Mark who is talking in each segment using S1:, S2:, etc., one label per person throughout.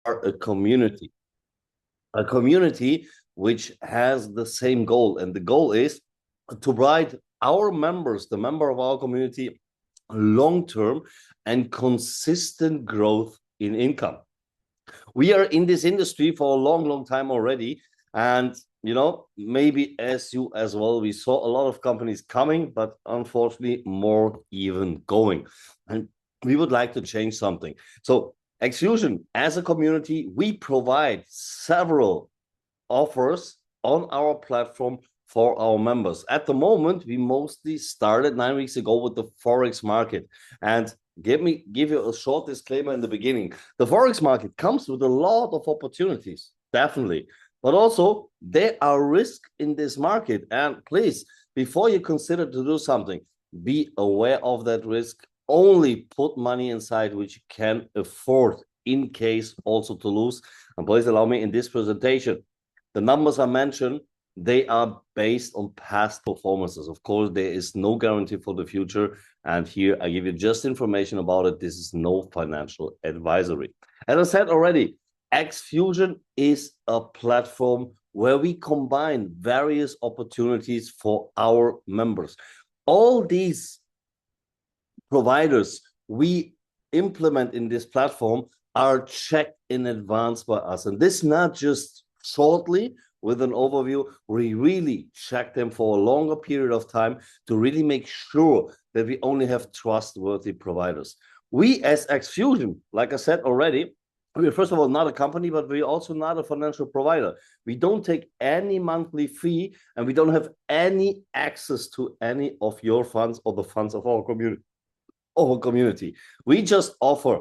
S1: a community which has the same goal. And the goal is to provide our members, the member of our community, long-term and consistent growth in income. We are in this industry for a long time already. And, maybe as you as well, we saw a lot of companies coming, but unfortunately more even going. And we would like to change something. So Exfusion, as a community, we provide several offers on our platform for our members. At the moment, we mostly started 9 weeks ago with the Forex market. And give you a short disclaimer in the beginning. The Forex market comes with a lot of opportunities, definitely. But also, there are risks in this market. And please, before you consider to do something, be aware of that risk. Only put money inside which you can afford in case also to lose. And please allow me in this presentation, the numbers I mentioned, they are based on past performances. Of course, there is no guarantee for the future. And here I give you just information about it. This is no financial advisory. As I said already, Exfusion is a platform where we combine various opportunities for our members. All these providers we implement in this platform are checked in advance by us. And this not just shortly with an overview, we really check them for a longer period of time to really make sure that we only have trustworthy providers. We as Exfusion, like I said already, we're first of all not a company, but we're also not a financial provider. We don't take any monthly fee, and we don't have any access to any of your funds or the funds of our community. We just offer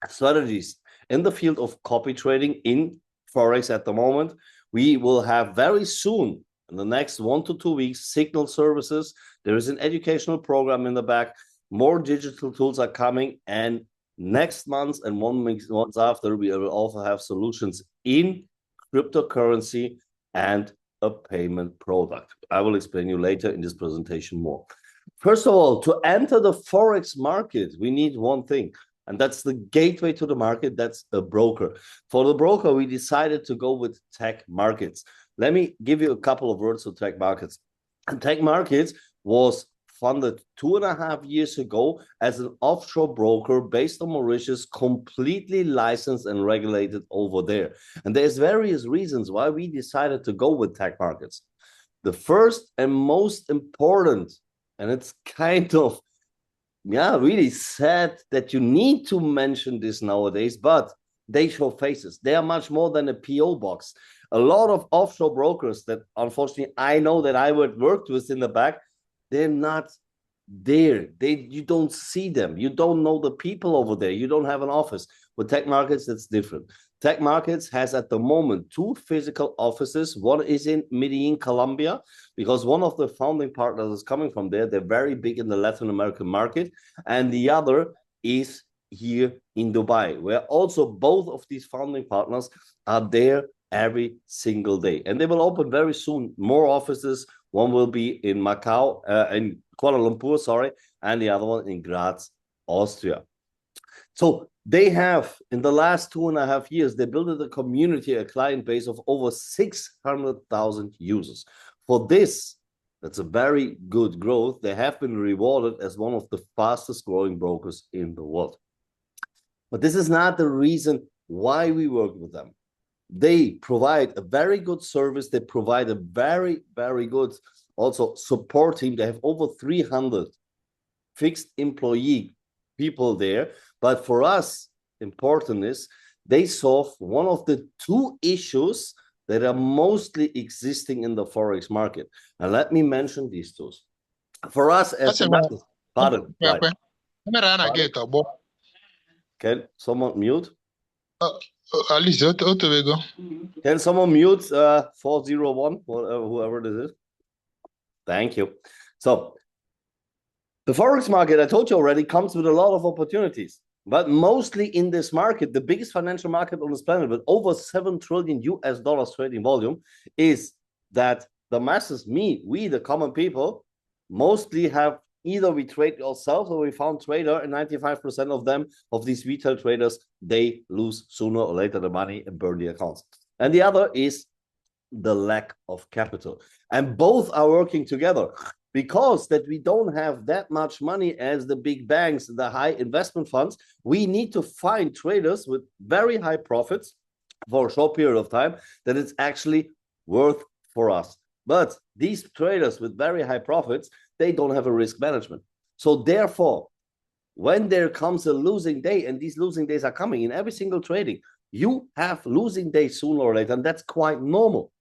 S1: strategies in the field of copy trading in Forex at the moment. We will have very soon, in the next 1 to 2 weeks, signal services. There is an educational program in the back. More digital tools are coming. And next month and 1 month after, we will also have solutions in cryptocurrency and a payment product. I will explain you later in this presentation more. First of all, to enter the Forex market, we need one thing. And that's the gateway to the market. That's a broker. For the broker, we decided to go with Tagmarkets. Let me give you a couple of words of Tagmarkets. And Tagmarkets was funded 2.5 years ago as an offshore broker based on Mauritius, completely licensed and regulated over there. And there's various reasons why we decided to go with Tagmarkets. The first and most important, and it's kind of really sad that you need to mention this nowadays, but they show faces. They are much more than a PO box. A lot of offshore brokers that unfortunately I know that I would work with in the back, they're not there. You don't see them. You don't know the people over there. You don't have an office. With Tagmarkets, that's different. Tagmarkets has at the moment 2 physical offices. One is in Medellin, Colombia, because one of the founding partners is coming from there. They're very big in the Latin American market. And the other is here in Dubai, where also both of these founding partners are there every single day. And they will open very soon more offices. One will be in Macau, in Kuala Lumpur, sorry, and the other one in Graz, Austria. So they have, in the last 2.5 years, they built a community, a client base of over 600,000 users. For this, that's a very good growth. They have been rewarded as one of the fastest growing brokers in the world. But this is not the reason why we work with them. They provide a very good service. They provide a very, very good also support team. They have over 300 fixed employee people there. But for us, important is they solve one of the 2 issues that are mostly existing in the Forex market. And let me mention these 2. For us, as pardon. Can someone mute? Can someone mute 401, whoever this is? Thank you. So the Forex market, I told you already, comes with a lot of opportunities. But mostly in this market, the biggest financial market on this planet with over $7 trillion trading volume, is that the masses, we, the common people, mostly have either we trade ourselves or we found trader, and 95% of them, of these retail traders, they lose sooner or later the money and burn the accounts. And the other is the lack of capital. And both are working together. Because that we don't have that much money as the big banks, the high investment funds, we need to find traders with very high profits for a short period of time that it's actually worth for us. But these traders with very high profits, they don't have a risk management. So therefore, when there comes a losing day, and these losing days are coming in every single trading, you have losing days sooner or later, and that's quite normal.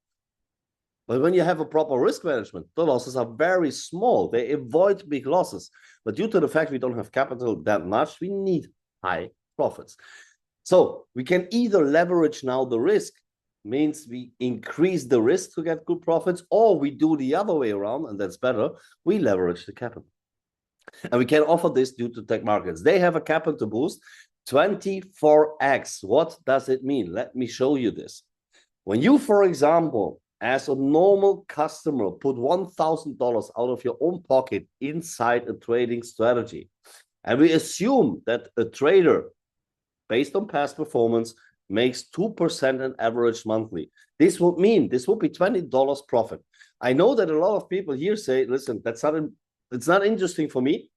S1: But when you have a proper risk management, the losses are very small. They avoid big losses. But due to the fact we don't have capital that much, we need high profits. So we can either leverage now the risk, means we increase the risk to get good profits, or we do the other way around, and that's better. We leverage the capital. And we can offer this due to Tagmarkets. They have a capital boost, 24x. What does it mean? Let me show you this. When you, for example, as a normal customer, put $1,000 out of your own pocket inside a trading strategy, and we assume that a trader, based on past performance, makes 2% on average monthly. This would mean this would be $20 profit. I know that a lot of people here say, listen, it's not interesting for me.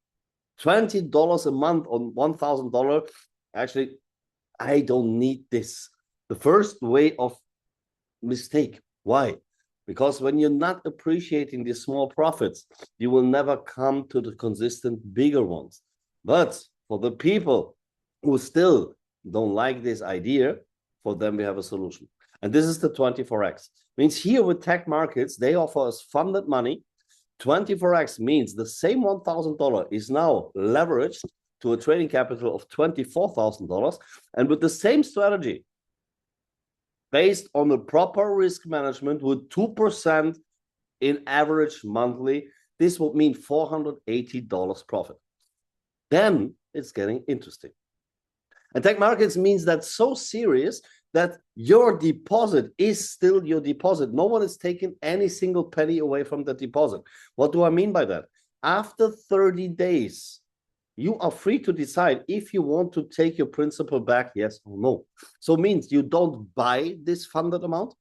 S1: $20 a month on $1,000. Actually, I don't need this. The first way of mistake. Why? Because when you're not appreciating the small profits, you will never come to the consistent bigger ones. But for the people who still don't like this idea, for them we have a solution. And this is the 24x. Means here with Tagmarkets, they offer us funded money. 24x means the same $1,000 is now leveraged to a trading capital of $24,000. And with the same strategy, based on the proper risk management with 2% in average monthly, this would mean $480 profit. Then it's getting interesting. And Tagmarkets means that's so serious that your deposit is still your deposit. No one is taking any single penny away from the deposit. What do I mean by that? After 30 days, you are free to decide if you want to take your principal back, yes or no. So it means you don't buy this funded amount.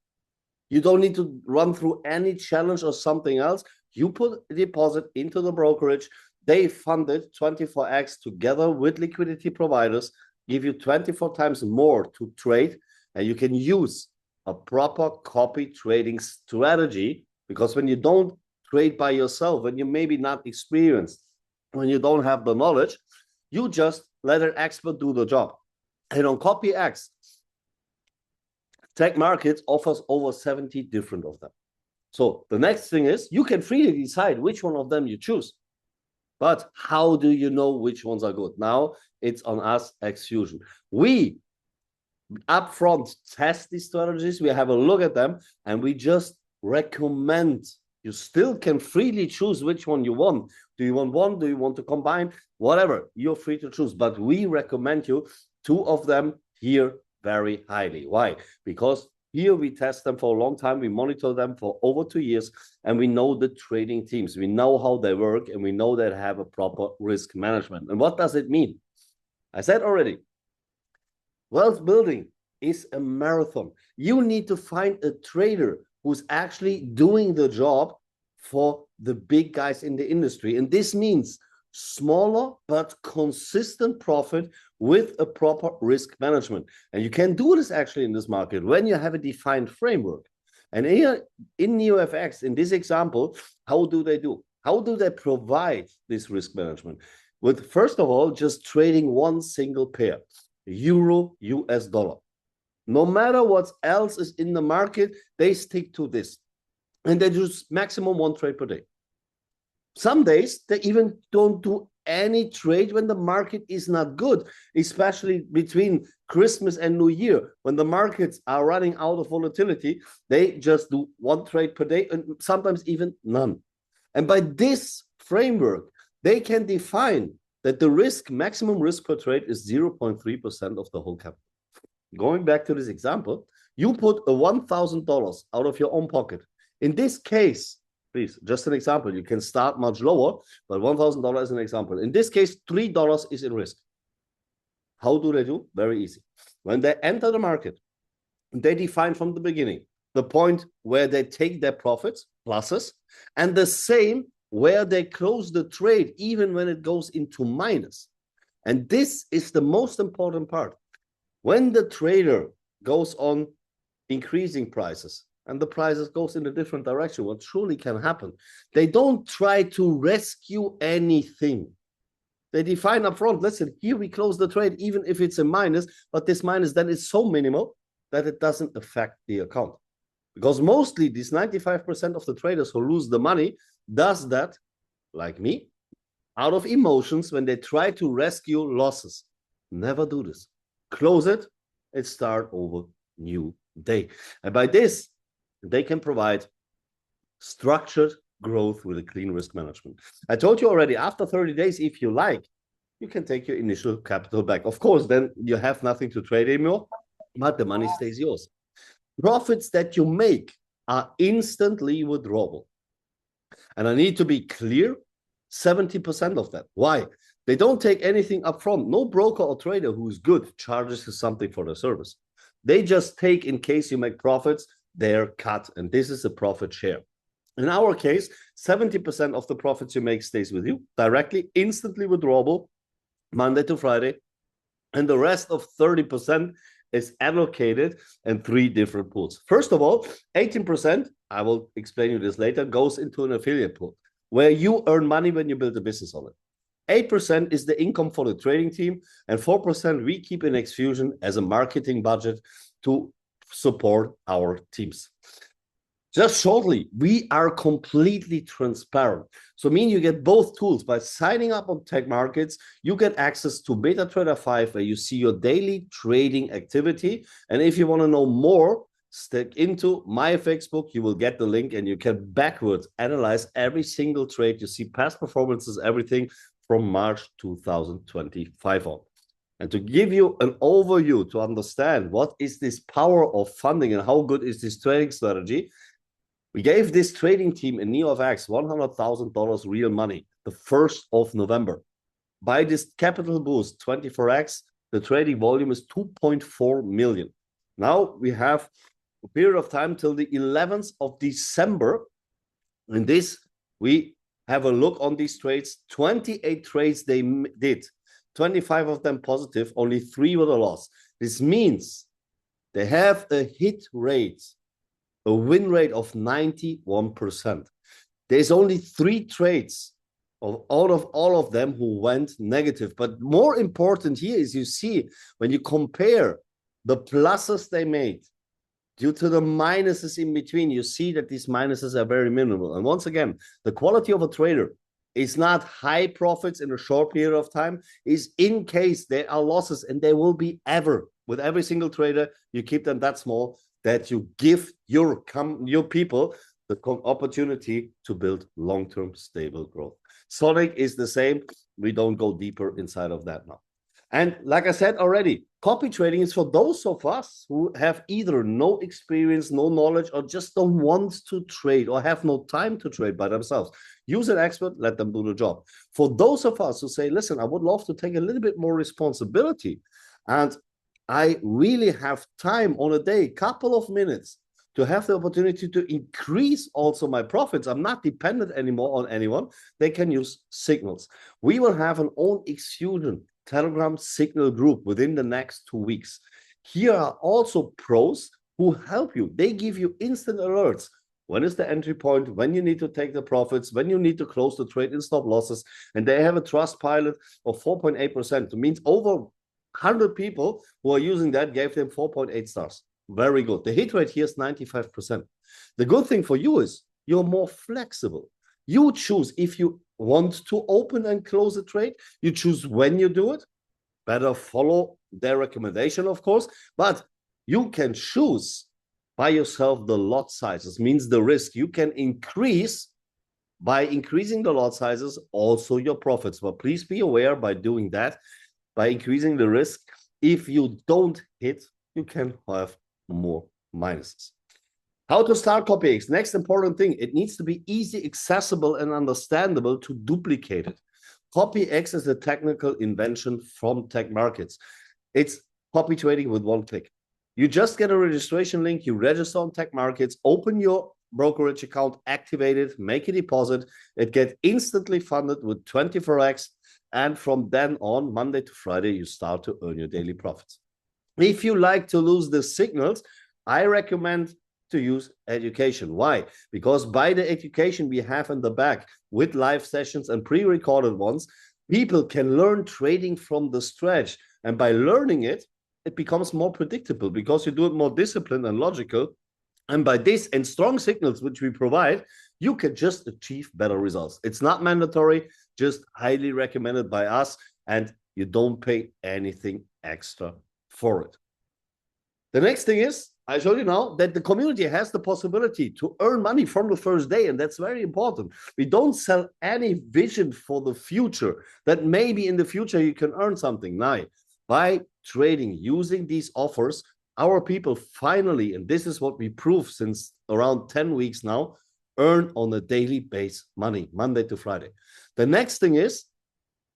S1: You don't need to run through any challenge or something else. You put a deposit into the brokerage. They fund it 24x together with liquidity providers, give you 24 times more to trade, and you can use a proper copy trading strategy, because when you don't trade by yourself, when you're maybe not experienced, when you don't have the knowledge, you just let an expert do the job. And on CopyX, Tagmarkets offers over 70 different of them. So the next thing is you can freely decide which one of them you choose. But how do you know which ones are good? Now it's on us, Exfusion. We upfront test these strategies, we have a look at them, and we just recommend. You still can freely choose which one you want. Do you want one? Do you want to combine? Whatever, you're free to choose. But we recommend you 2 of them here very highly. Why? Because here we test them for a long time. We monitor them for over 2 years, and we know the trading teams. We know how they work, and we know they have a proper risk management. And what does it mean? I said already, wealth building is a marathon. You need to find a trader who's actually doing the job for the big guys in the industry. And this means smaller but consistent profit with a proper risk management. And you can do this actually in this market when you have a defined framework. And here in NEO.FX, in this example, how do they do? How do they provide this risk management? With, first of all, just trading one single pair, euro, US dollar. No matter what else is in the market, they stick to this. And they do maximum 1 trade per day. Some days, they even don't do any trade when the market is not good, especially between Christmas and New Year. When the markets are running out of volatility, they just do 1 trade per day and sometimes even none. And by this framework, they can define that the maximum risk per trade is 0.3% of the whole capital. Going back to this example, you put a $1,000 out of your own pocket. In this case, please. Just an example. You can start much lower, but $1,000 is an example. In this case, $3 is in risk. How do they do? Very easy. When they enter the market, they define from the beginning the point where they take their profits, pluses, and the same where they close the trade, even when it goes into minus. And this is the most important part. When the trader goes on increasing prices and the prices goes in a different direction, what truly can happen, they don't try to rescue anything. They define up front, listen, here we close the trade, even if it's a minus, but this minus then is so minimal that it doesn't affect the account. Because mostly these 95% of the traders who lose the money does that, like me, out of emotions when they try to rescue losses. Never do this. Close it, it start over new day. And by this, they can provide structured growth with a clean risk management. I told you already, after 30 days, if you like, you can take your initial capital back. Of course, then you have nothing to trade anymore, but the money stays yours. Profits that you make are instantly withdrawable. And I need to be clear, 70% of that. Why? They don't take anything up front. No broker or trader who is good charges you something for the service. They just take, in case you make profits, their cut. And this is a profit share. In our case, 70% of the profits you make stays with you directly, instantly withdrawable, Monday to Friday. And the rest of 30% is allocated in 3 different pools. First of all, 18%, I will explain you this later, goes into an affiliate pool where you earn money when you build a business on it. 8% is the income for the trading team, and 4% we keep in Exfusion as a marketing budget to support our teams. Just shortly, we are completely transparent. So you get both tools. By signing up on Tagmarkets, you get access to MetaTrader 5, where you see your daily trading activity. And if you want to know more, step into my FX book. You will get the link and you can backwards analyze every single trade. You see past performances, everything from March 2025 on. And to give you an overview to understand what is this power of funding and how good is this trading strategy, we gave this trading team in NEO.FX $100,000 real money the 1st of November. By this capital boost, 24x, the trading volume is 2.4 million. Now we have a period of time till the 11th of December. In this, we have a look on these trades. 28 trades they did, 25 of them positive, only 3 with a loss. This means they have a hit rate, a win rate of 91%. There's only 3 trades out of all of them who went negative. But more important here is you see, when you compare the pluses they made due to the minuses in between, you see that these minuses are very minimal. And once again, the quality of a trader is not high profits in a short period of time, is in case there are losses, and there will be ever. With every single trader, you keep them that small that you give your people the opportunity to build long-term stable growth. Sonic is the same. We don't go deeper inside of that now. And like I said already, copy trading is for those of us who have either no experience, no knowledge, or just don't want to trade or have no time to trade by themselves. Use an expert, let them do the job. For those of us who say, listen, I would love to take a little bit more responsibility, and I really have time on a day, couple of minutes, to have the opportunity to increase also my profits. I'm not dependent anymore on anyone. They can use signals. We will have an own Exfusion Telegram signal group within the next 2 weeks. Here are also pros who help you. They give you instant alerts. When is the entry point? When you need to take the profits? When you need to close the trade and stop losses? And they have a trust pilot of 4.8%. It means over 100 people who are using that gave them 4.8 stars. Very good. The hit rate here is 95%. The good thing for you is you're more flexible. You choose if you want to open and close a trade. You choose when you do it. Better follow their recommendation, of course. But you can choose by yourself the lot sizes, means the risk. You can increase, by increasing the lot sizes, also your profits. But please be aware, by doing that, by increasing the risk, if you don't hit, you can have more minuses. How to start CopyX? Next important thing, it needs to be easy, accessible, and understandable to duplicate it. CopyX is a technical invention from Tagmarkets. It's copy trading with one click. You just get a registration link, you register on Tagmarkets, open your brokerage account, activate it, make a deposit. It gets instantly funded with 24x. And from then on, Monday to Friday, you start to earn your daily profits. If you like to lose the signals, I recommend to use education. Why? Because by the education we have in the back with live sessions and pre-recorded ones, people can learn trading from the scratch. And by learning it, it becomes more predictable because you do it more disciplined and logical. And by this and strong signals which we provide, you can just achieve better results. It's not mandatory, just highly recommended by us, and you don't pay anything extra for it. The next thing is, I showed you now that the community has the possibility to earn money from the first day, and that's very important. We don't sell any vision for the future, that maybe in the future you can earn something. Now, by trading, using these offers, our people finally, and this is what we prove since around 10 weeks now, earn on a daily base money, Monday to Friday. The next thing is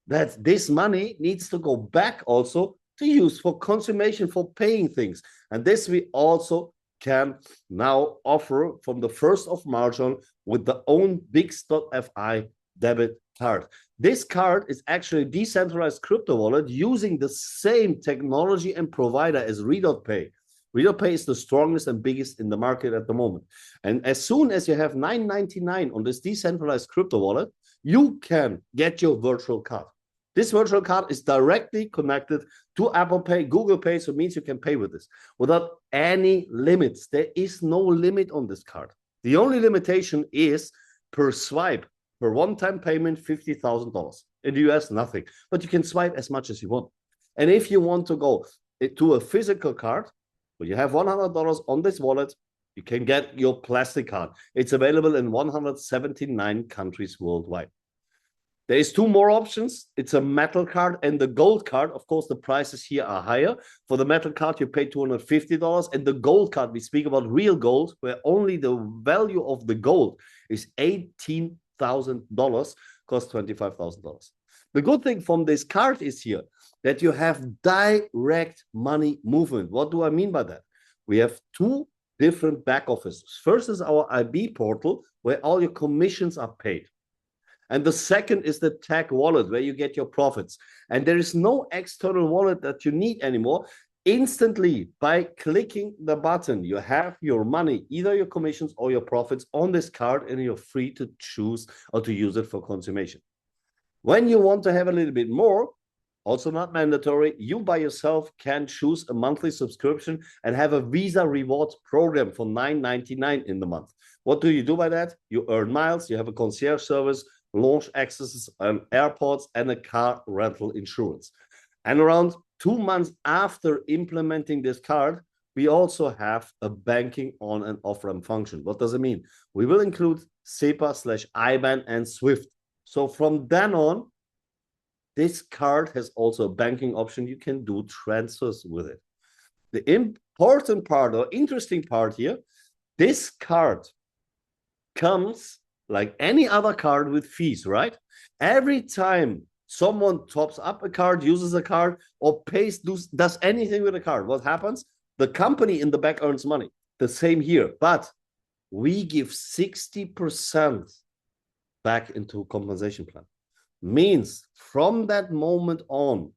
S1: that this money needs to go back also to use for consummation, for paying things. And this we also can now offer from the 1st of March on with the own Bix.fi debit card. This card is actually a decentralized crypto wallet using the same technology and provider as Re.Pay. Re.Pay is the strongest and biggest in the market at the moment. And as soon as you have $9.99 on this decentralized crypto wallet, you can get your virtual card. This virtual card is directly connected to Apple Pay, Google Pay, so it means you can pay with this without any limits. There is no limit on this card. The only limitation is per swipe, per one-time payment, $50,000. In the US, nothing. But you can swipe as much as you want. And if you want to go to a physical card, where you have $100 on this wallet, you can get your plastic card. It's available in 179 countries worldwide. There is 2 more options. It's a metal card and the gold card. Of course, the prices here are higher. For the metal card, you pay $250. And the gold card, we speak about real gold, where only the value of the gold is $18,000, costs $25,000. The good thing from this card is here that you have direct money movement. What do I mean by that? We have 2 different back offices. First is our IB portal, where all your commissions are paid. And the second is the Tag wallet, where you get your profits. And there is no external wallet that you need anymore. Instantly, by clicking the button, you have your money, either your commissions or your profits on this card, and you're free to choose or to use it for consummation. When you want to have a little bit more, also not mandatory, you by yourself can choose a monthly subscription and have a Visa rewards program for $9.99 in the month. What do you do by that? You earn miles, you have a concierge service, launch accesses on airports, and a car rental insurance. And around 2 months after implementing this card, we also have a banking on and off-ramp function. What does it mean? We will include SEPA/IBAN and SWIFT. So from then on, this card has also a banking option. You can do transfers with it. The important part or interesting part here, this card comes like any other card with fees, right? Every time someone tops up a card, uses a card, or pays, does anything with a card, what happens? The company in the back earns money. The same here, but we give 60% back into compensation plan. Means from that moment on,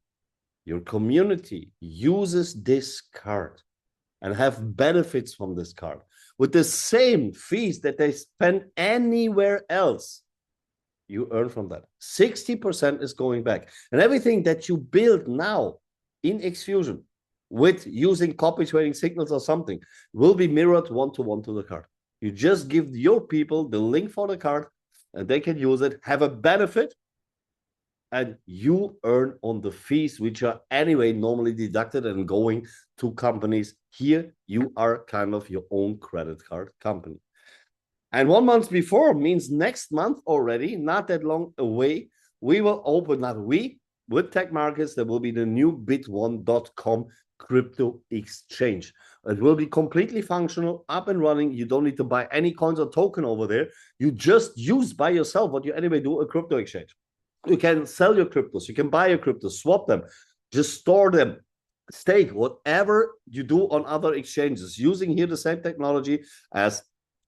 S1: your community uses this card and have benefits from this card with the same fees that they spend anywhere else. You earn from that. 60% is going back. And everything that you build now in Exfusion with using copy trading signals or something will be mirrored one-to-one to the card. You just give your people the link for the card and they can use it, have a benefit, and you earn on the fees, which are anyway normally deducted and going to companies. Here, you are kind of your own credit card company. And 1 month before means next month already, not that long away, we will open, not we, with Tagmarkets, there will be the new bit1.com crypto exchange, It will be completely functional, up and running. You don't need to buy any coins or token over there. You just use by yourself what you anyway do, a crypto exchange. You can sell your cryptos. You can buy your cryptos, swap them, just store them, stake, whatever you do on other exchanges, using here the same technology as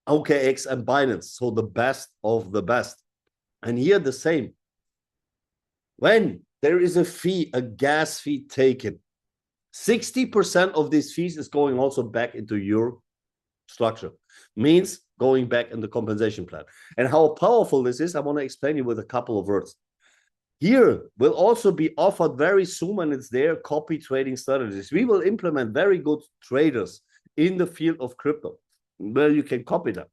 S1: OKX and Binance. So the best of the best. And here the same. When there is a fee, a gas fee taken, 60% of these fees is going also back into your structure. Means going back in the compensation plan. And how powerful this is, I want to explain you with a couple of words. Here will also be offered very soon, and it's there, copy trading strategies. We will implement very good traders in the field of crypto where you can copy them.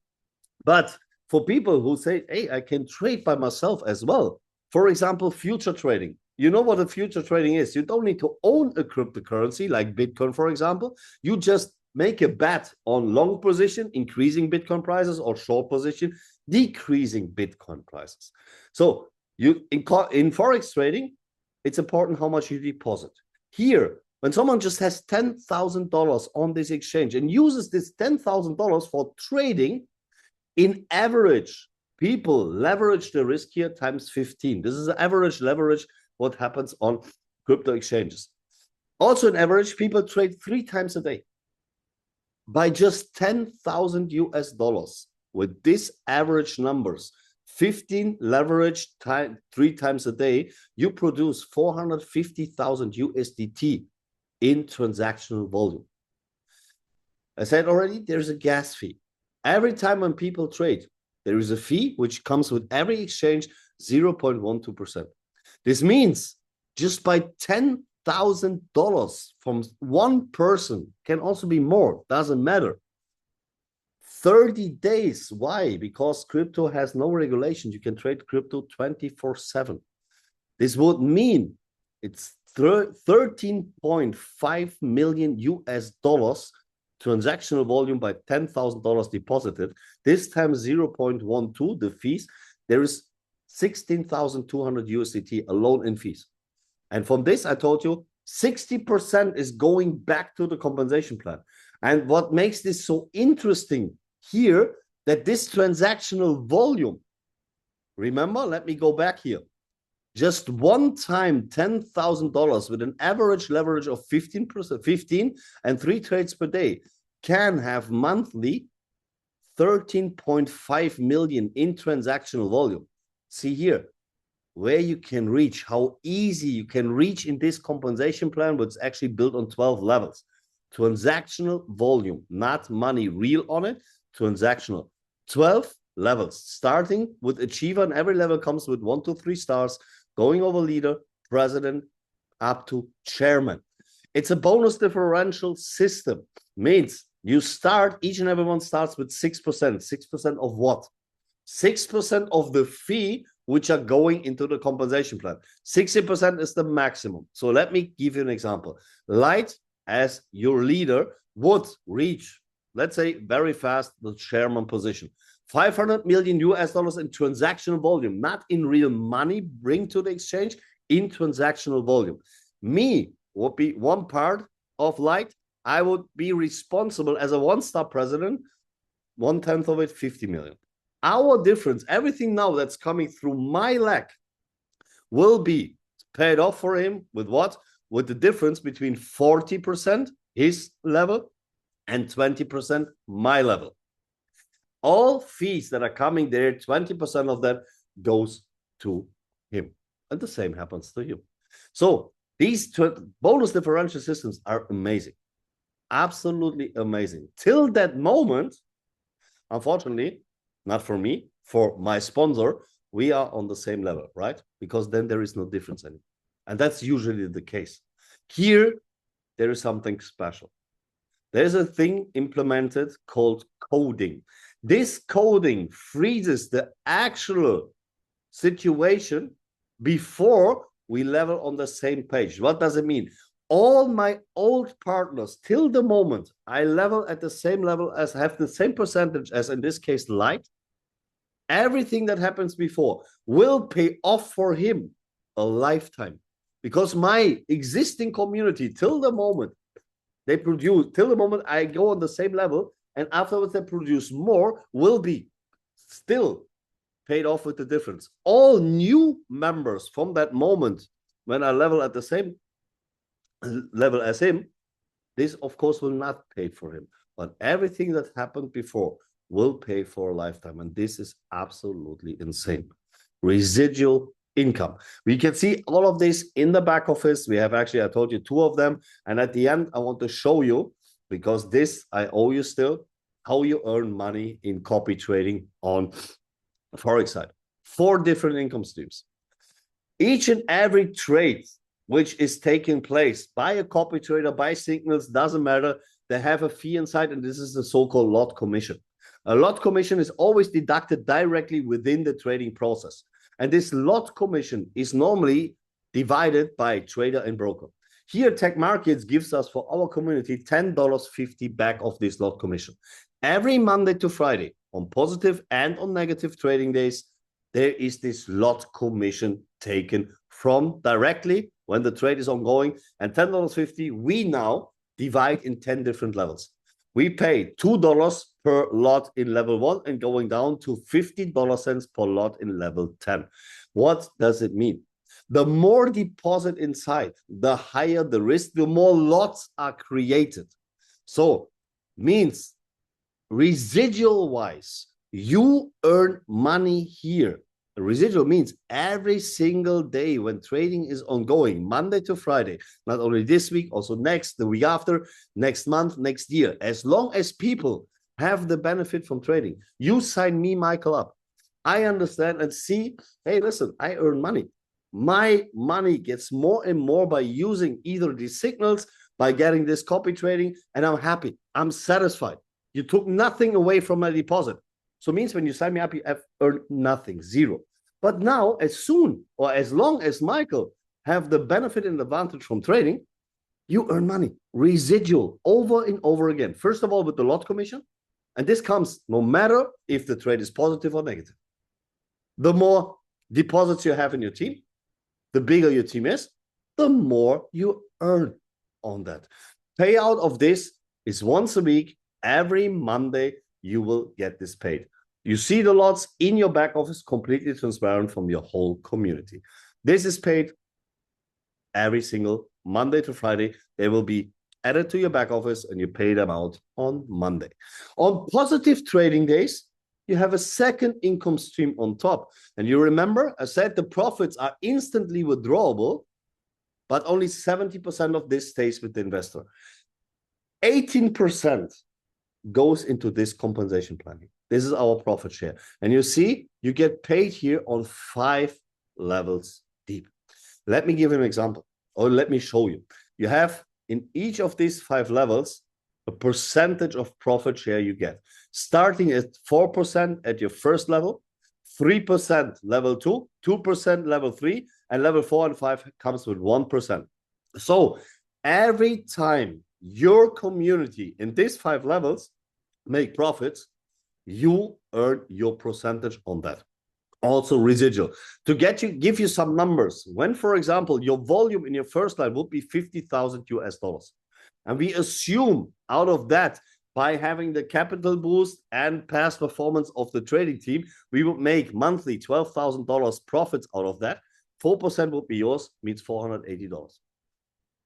S1: But for people who say, hey, I can trade by myself as well. For example, future trading. You know what a future trading is. You don't need to own a cryptocurrency like Bitcoin, for example. You just make a bet on long position, increasing Bitcoin prices, or short position, decreasing Bitcoin prices. So in Forex trading, it's important how much you deposit. Here, when someone just has $10,000 on this exchange and uses this $10,000 for trading, in average, people leverage the risk here times 15. This is the average leverage what happens on crypto exchanges. Also, in average, people trade 3 times a day. By just 10,000 US dollars, with this average numbers, 15 leverage 3 times a day, you produce 450,000 USDT in transactional volume. I said already, there's a gas fee. Every time when people trade, there is a fee which comes with every exchange, 0.12%. This means just by $10,000 from one person, can also be more, doesn't matter. 30 days. Why? Because crypto has no regulations. You can trade crypto 24/7. This would mean it's 13.5 million US dollars transactional volume by $10,000 deposited. This time 0.12, the fees. There is 16,200 USDT alone in fees. And from this, I told you, 60% is going back to the compensation plan. And what makes this so interesting here, that this transactional volume, remember, let me go back here. Just one time, $10,000 with an average leverage of 15%, 15 and 3 trades per day can have monthly 13.5 million in transactional volume. See here, where you can reach, how easy you can reach in this compensation plan, which is actually built on 12 levels. Transactional volume, not money real on it, transactional. 12 levels, starting with achiever, and every level comes with 1 to 3 stars, going over leader, president, up to chairman. It's a bonus differential system. Means you start, each and everyone starts with 6%. 6% of what? 6% of the fee which are going into the compensation plan. 60% is the maximum. So let me give you an example. Light, as your leader, would reach, let's say, very fast, the chairman position. 500 million US dollars in transactional volume, not in real money, bring to the exchange, in transactional volume. Me would be one part of Light. I would be responsible as a one-star president, 1/10 of it, 50 million. Our difference, everything now that's coming through my leg, will be paid off for him with what? With the difference between 40% his level and 20% my level. All fees that are coming there, 20% of that goes to him. And the same happens to you. So these bonus differential systems are amazing. Absolutely amazing. Till that moment, unfortunately, not for me, for my sponsor, we are on the same level, right? Because then there is no difference anymore. And that's usually the case. Here, there is something special. There's a thing implemented called coding. This coding freezes the actual situation before we level on the same page. What does it mean? All my old partners, till the moment I level at the same level as, have the same percentage as, in this case, Light, everything that happens before will pay off for him a lifetime. Because my existing community, till the moment They produce till the moment I go on the same level, and afterwards they produce more, will be still paid off with the difference. All new members from that moment when I level at the same level as him, this of course will not pay for him, but everything that happened before will pay for a lifetime. And this is absolutely insane. Residual income. We can see all of this in the back office. We have actually, I told you, 2 of them. And at the end, I want to show you, because this I owe you still, how you earn money in copy trading on Forex side. 4 different income streams. Each and every trade which is taking place by a copy trader, by signals, doesn't matter. They have a fee inside, and this is the so-called lot commission. A lot commission is always deducted directly within the trading process. And this lot commission is normally divided by trader and broker. Here, Tagmarkets gives us for our community $10.50 back of this lot commission. Every Monday to Friday, on positive and on negative trading days, there is this lot commission taken from directly when the trade is ongoing. And $10.50, we now divide in 10 different levels. We pay $2 per lot in level 1 and going down to 50 cents per lot in level 10. What does it mean? The more deposit inside, the higher the risk, the more lots are created. So means residual wise, you earn money here. The residual means every single day when trading is ongoing, Monday to Friday, not only this week, also next, the week after, next month, next year. As long as people have the benefit from trading, you sign me, Michael, up. I understand and see, hey, listen, I earn money. My money gets more and more by using either these signals, by getting this copy trading, and I'm happy. I'm satisfied. You took nothing away from my deposit. So it means when you sign me up, you have earned nothing, zero. But now, as soon or as long as Michael have the benefit and advantage from trading, you earn money, residual, over and over again. First of all, with the lot commission, and this comes no matter if the trade is positive or negative. The more deposits you have in your team, the bigger your team is, the more you earn on that. Payout of this is once a week, every Monday, you will get this paid. You see the lots in your back office, completely transparent from your whole community. This is paid every single Monday to Friday. They will be added to your back office and you pay them out on Monday. On positive trading days, you have a second income stream on top. And you remember, I said the profits are instantly withdrawable, but only 70% of this stays with the investor. 18% goes into this compensation planning. This is our profit share. And you see, you get paid here on 5 levels deep. Let me give you an example, or let me show you. You have in each of these 5 levels, a percentage of profit share you get. Starting at 4% at your first level, 3% level 2, 2% level 3, and level 4 and 5 comes with 1%. So every time your community in these 5 levels make profits, you earn your percentage on that. Also residual. To give you some numbers, when, for example, your volume in your first line would be $50,000, and we assume out of that, by having the capital boost and past performance of the trading team, we would make monthly $12,000 profits out of that. 4% would be yours, means $480.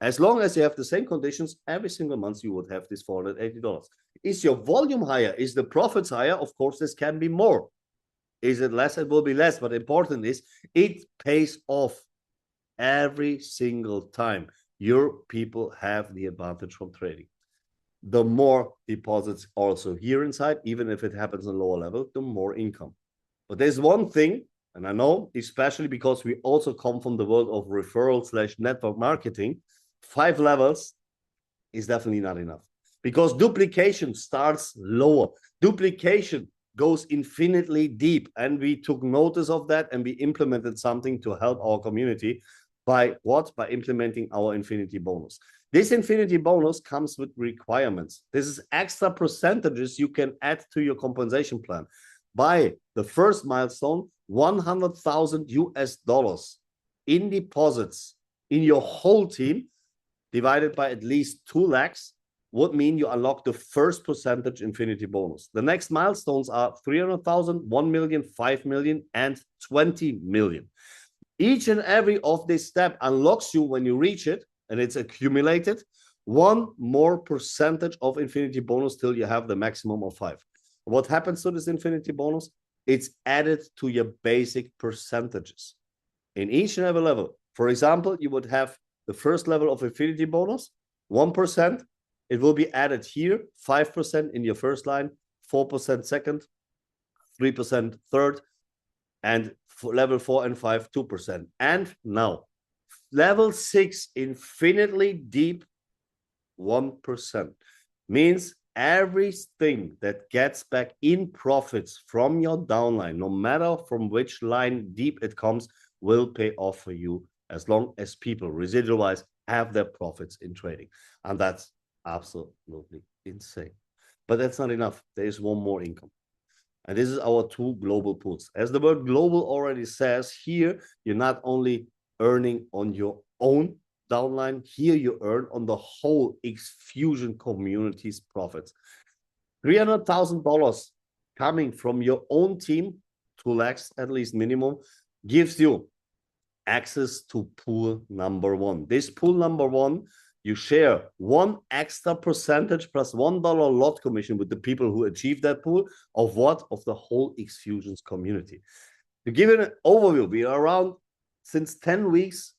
S1: As long as you have the same conditions, every single month you would have this $480. Is your volume higher? Is the profits higher? Of course, this can be more. Is it less? It will be less. But important is it pays off every single time. Your people have the advantage from trading. The more deposits also here inside, even if it happens on a lower level, the more income. But there's one thing, and I know, especially because we also come from the world of referral/network marketing, 5 levels is definitely not enough, because duplication starts lower. Duplication goes infinitely deep, and we took notice of that and we implemented something to help our community. By what? By implementing our infinity bonus. This infinity bonus comes with requirements. This is extra percentages you can add to your compensation plan. By the first milestone, $100,000 in deposits in your whole team, divided by at least 2 lakhs, would mean you unlock the first percentage infinity bonus. The next milestones are 300,000, 1 million, 5 million, and 20 million. Each and every of this step unlocks you when you reach it, and it's accumulated, one more percentage of infinity bonus till you have the maximum of 5. What happens to this infinity bonus? It's added to your basic percentages in each and every level. For example, you would have the first level of infinity bonus, 1%. It will be added here, 5% in your first line, 4% second, 3% third, and for level 4 and 5, 2%. And now, level 6, infinitely deep, 1%. Means everything that gets back in profits from your downline, no matter from which line deep it comes, will pay off for you as long as people, residual-wise, have their profits in trading. And that's absolutely insane. But that's not enough. There is one more income. And this is our 2 global pools. As the word global already says, here you're not only earning on your own downline, here you earn on the whole Exfusion community's profits. $300,000 coming from your own team, 2 lakhs at least minimum, gives you access to pool number 1. This pool number 1, you share 1 extra percentage plus $1 lot commission with the people who achieve that pool of what? Of the whole Exfusion's community. To give it an overview, we are around since 10 weeks,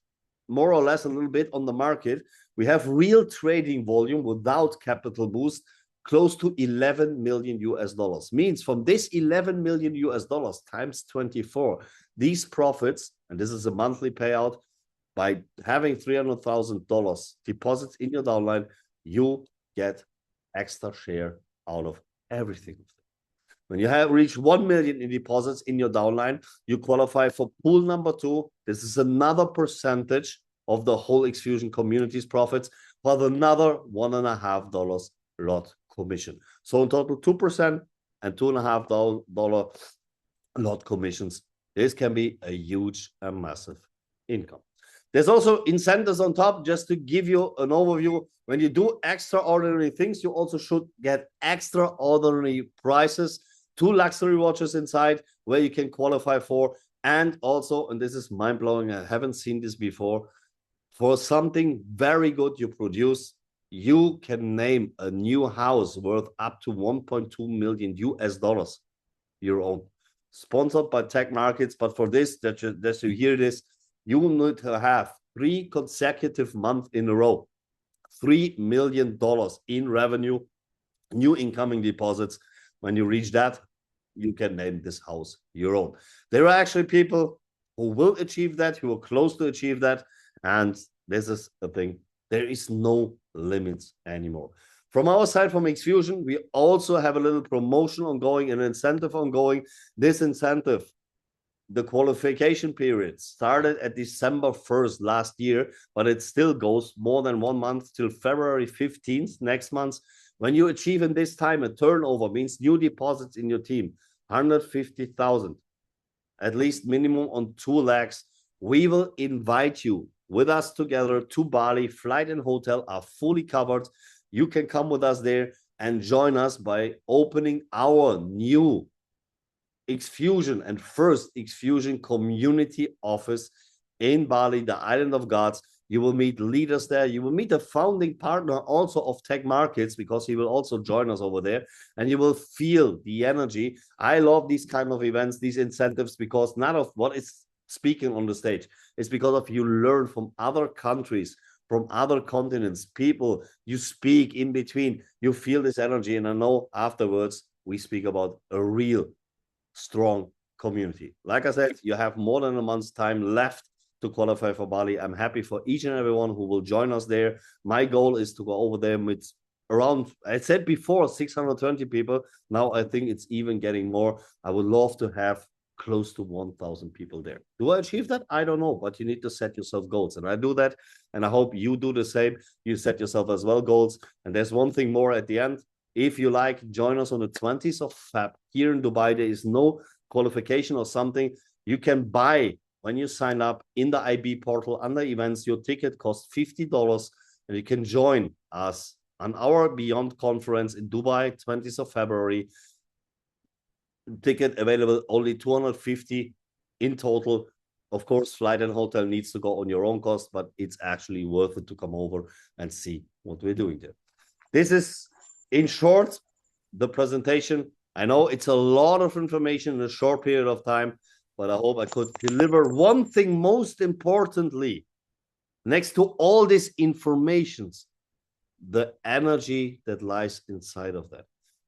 S1: more or less a little bit on the market. We have real trading volume without capital boost, close to 11 million US dollars. Means from this 11 million US dollars times 24, these profits, and this is a monthly payout, by having $300,000 deposits in your downline, you get extra share out of everything. When you have reached 1 million in deposits in your downline, you qualify for pool number 2. This is another percentage of the whole Exfusion community's profits, for another $1.50 lot commission. So in total, 2% and $2.50 lot commissions. This can be a huge and massive income. There's also incentives on top. Just to give you an overview, when you do extraordinary things, you also should get extraordinary prizes, 2 luxury watches inside where you can qualify for. And also, and this is mind-blowing, I haven't seen this before, for something very good you produce, you can name a new house worth up to 1.2 million US dollars, your own. Sponsored by Tagmarkets, but for this, that you hear this, you will need to have 3 consecutive months in a row, $3 million in revenue, new incoming deposits. When you reach that, you can name this house your own. There are actually people who will achieve that, who are close to achieve that. And this is the thing. There is no limits anymore. From our side, from Exfusion, we also have a little promotion ongoing, an incentive ongoing. This incentive, the qualification period started at December 1st last year, but it still goes more than 1 month till February 15th next month. When you achieve in this time a turnover, means new deposits in your team, 150,000, at least minimum on 2 lakhs, we will invite you with us together to Bali. Flight and hotel are fully covered. You can come with us there and join us by opening our new Exfusion and first Exfusion community office in Bali, the island of gods. You will meet leaders there. You will meet a founding partner also of Tagmarkets, because he will also join us over there, and you will feel the energy. I love these kind of events, these incentives, because not of what is speaking on the stage. It's because of you learn from other countries, from other continents, people you speak in between. You feel this energy, and I know afterwards we speak about a real strong community. Like I said, you have more than a month's time left to qualify for Bali. I'm happy for each and everyone who will join us there. My goal is to go over there with around, I said before, 620 people. Now I think it's even getting more. I would love to have close to 1,000 people there. Do I achieve that? I don't know, but you need to set yourself goals. And I do that, and I hope you do the same. You set yourself as well goals. And there's one thing more at the end. If you like, join us on the 20th of Feb. Here in Dubai, there is no qualification or something. You can buy, when you sign up in the IB portal under events, your ticket costs $50, and you can join us on our Beyond conference in Dubai, 20th of February. Ticket available, only 250 in total. Of course, flight and hotel needs to go on your own cost, but it's actually worth it to come over and see what we're doing there. This is, in short, the presentation. I know it's a lot of information in a short period of time, but I hope I could deliver one thing most importantly, next to all these informations, the energy that lies inside of that,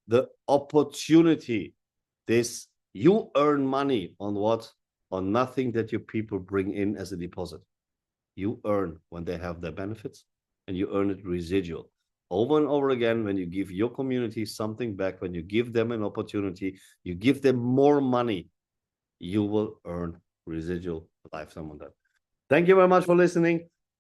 S1: the opportunity. This, you earn money on what? On nothing that your people bring in as a deposit. You earn when they have their benefits, and you earn it residual. Over and over again, when you give your community something back, when you give them an opportunity, you give them more money, you will earn residual lifetime on that. Thank you very much for listening.